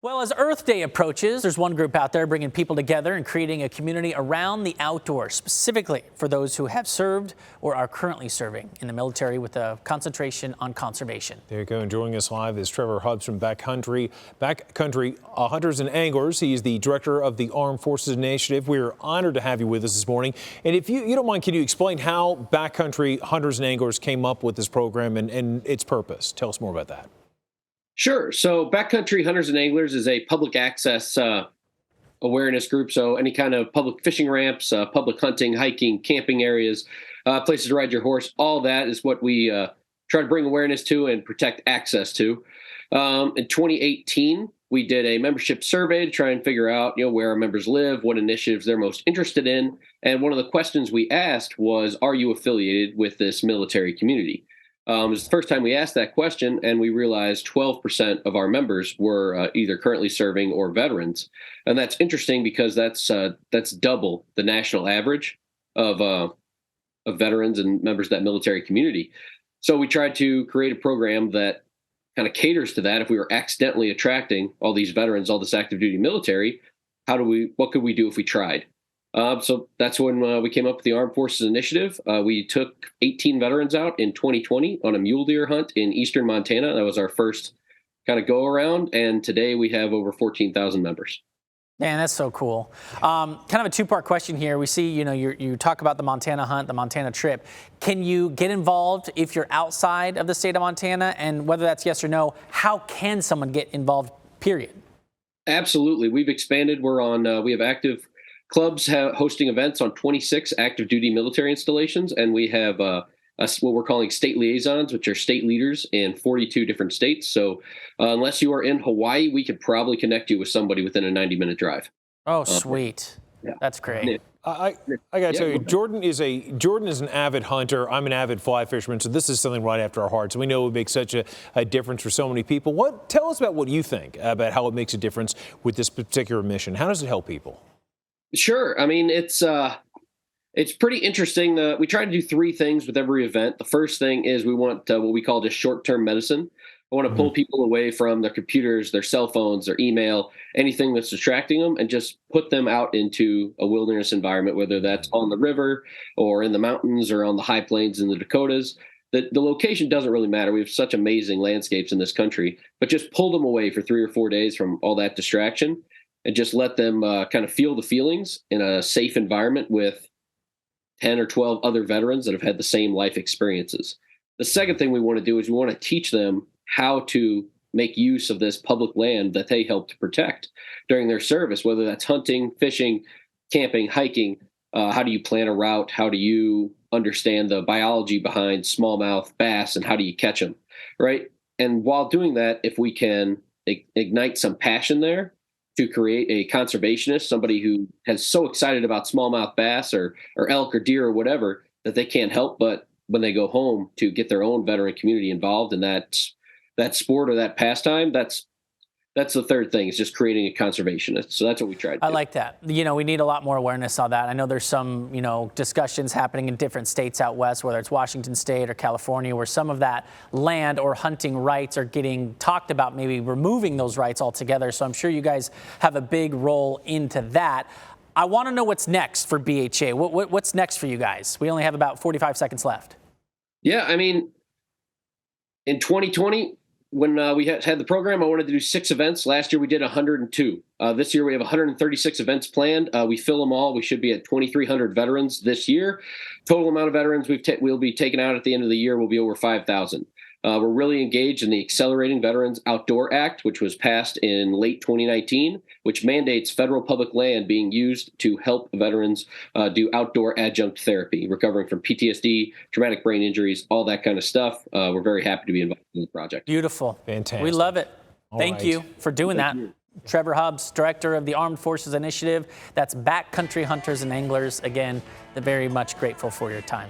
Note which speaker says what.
Speaker 1: Well, as Earth Day approaches, there's one group out there bringing people together and creating a community around the outdoors, specifically for those who have served or are currently serving in the military with a concentration on conservation.
Speaker 2: There you go. And joining us live is Trevor Hubbs from Backcountry Hunters and Anglers. He is the director of the Armed Forces Initiative. We're honored to have you with us this morning. And if you don't mind, can you explain how Backcountry Hunters and Anglers came up with this program and its purpose? Tell us more about that.
Speaker 3: Sure. So Backcountry Hunters and Anglers is a public access awareness group. So any kind of public fishing ramps, public hunting, hiking, camping areas, places to ride your horse, all that is what we try to bring awareness to and protect access to. In 2018, we did a membership survey to try and figure out, where our members live, what initiatives they're most interested in. And one of the questions we asked was, are you affiliated with this military community? It was the first time we asked that question, and we realized 12% of our members were either currently serving or veterans. And that's interesting because that's double the national average of veterans and members of that military community. So we tried to create a program that kind of caters to that. If we were accidentally attracting all these veterans, all this active duty military, what could we do if we tried? So that's when we came up with the Armed Forces Initiative. We took 18 veterans out in 2020 on a mule deer hunt in eastern Montana. That was our first kind of go around. And today we have over 14,000 members.
Speaker 1: Man, that's so cool. Kind of a two-part question here. We see, you talk about the Montana hunt, the Montana trip. Can you get involved if you're outside of the state of Montana? And whether that's yes or no, how can someone get involved, period? Absolutely.
Speaker 3: We've expanded. We have active clubs hosting events on 26 active duty military installations, and we have what we're calling state liaisons, which are state leaders in 42 different states. So unless you are in Hawaii, we could probably connect you with somebody within a 90-minute drive.
Speaker 1: Oh, sweet. Yeah. That's great.
Speaker 2: I got to tell you, Jordan is an avid hunter. I'm an avid fly fisherman, so this is something right after our hearts. We know it makes such a difference for so many people. Tell us about what you think about how it makes a difference with this particular mission. How does it help people?
Speaker 3: Sure. I mean, it's pretty interesting. We try to do three things with every event. The first thing is we want what we call just short-term medicine. I want to pull people away from their computers, their cell phones, their email, anything that's distracting them, and just put them out into a wilderness environment, whether that's on the river or in the mountains or on the high plains in the Dakotas. The location doesn't really matter. We have such amazing landscapes in this country, but just pull them away for 3 or 4 days from all that distraction and just let them kind of feel the feelings in a safe environment with 10 or 12 other veterans that have had the same life experiences. The second thing we want to do is we want to teach them how to make use of this public land that they help to protect during their service, whether that's hunting, fishing, camping, hiking. How do you plan a route? How do you understand the biology behind smallmouth bass and how do you catch them, right? And while doing that, if we can ignite some passion there, to create a conservationist, somebody who is so excited about smallmouth bass or elk or deer or whatever that they can't help but when they go home to get their own veteran community involved in that sport or that pastime. That's the third thing, is just creating a conservationist. So that's what we tried to do.
Speaker 1: I like that. We need a lot more awareness on that. I know there's some, discussions happening in different states out west, whether it's Washington State or California, where some of that land or hunting rights are getting talked about, maybe removing those rights altogether. So I'm sure you guys have a big role into that. I want to know what's next for BHA. What's next for you guys? We only have about 45 seconds left.
Speaker 3: Yeah, I mean, in 2020, when we had the program, I wanted to do 6 events. Last year, we did 102. This year, we have 136 events planned. We fill them all. We should be at 2,300 veterans this year. Total amount of veterans we'll be taking out at the end of the year will be over 5,000. We're really engaged in the Accelerating Veterans Outdoor Act, which was passed in late 2019, which mandates federal public land being used to help veterans do outdoor adjunct therapy, recovering from PTSD, traumatic brain injuries, all that kind of stuff. We're very happy to be involved in the project.
Speaker 1: Beautiful.
Speaker 2: Fantastic.
Speaker 1: We love it. Thank
Speaker 2: right.
Speaker 1: you for doing that. Trevor Hubbs, Director of the Armed Forces Initiative. That's Backcountry Hunters and Anglers. Again, very much grateful for your time.